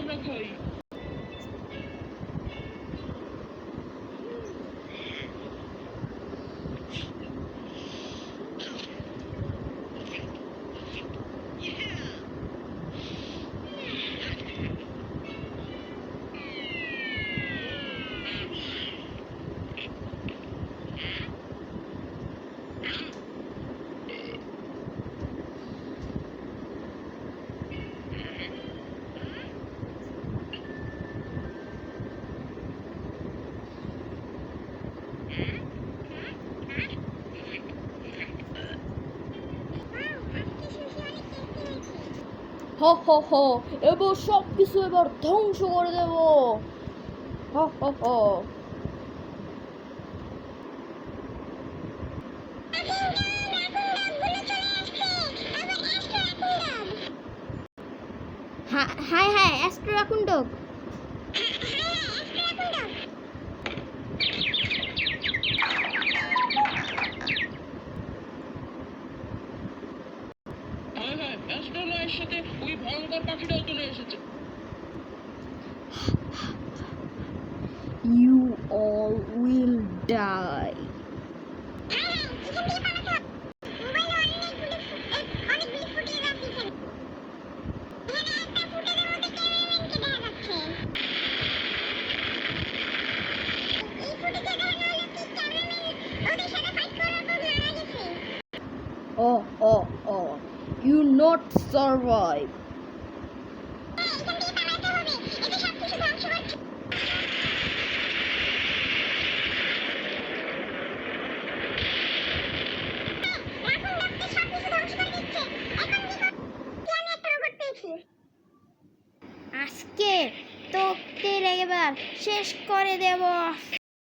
খানা খাই। হো হো হো, এবার সব কিছু এবার ধ্বংস করে দেব। হো হো হো। High high astro Raccoon dog. হ্যাঁ হ্যাঁ, অ্যাস্ট্রোলয়ের সাথে ওই ভয়ঙ্কর পাখিটাও চলে এসেছে। You all will die. Oh, oh, oh. You not survive. আজকে তোকে এবার শেষ করে দেব।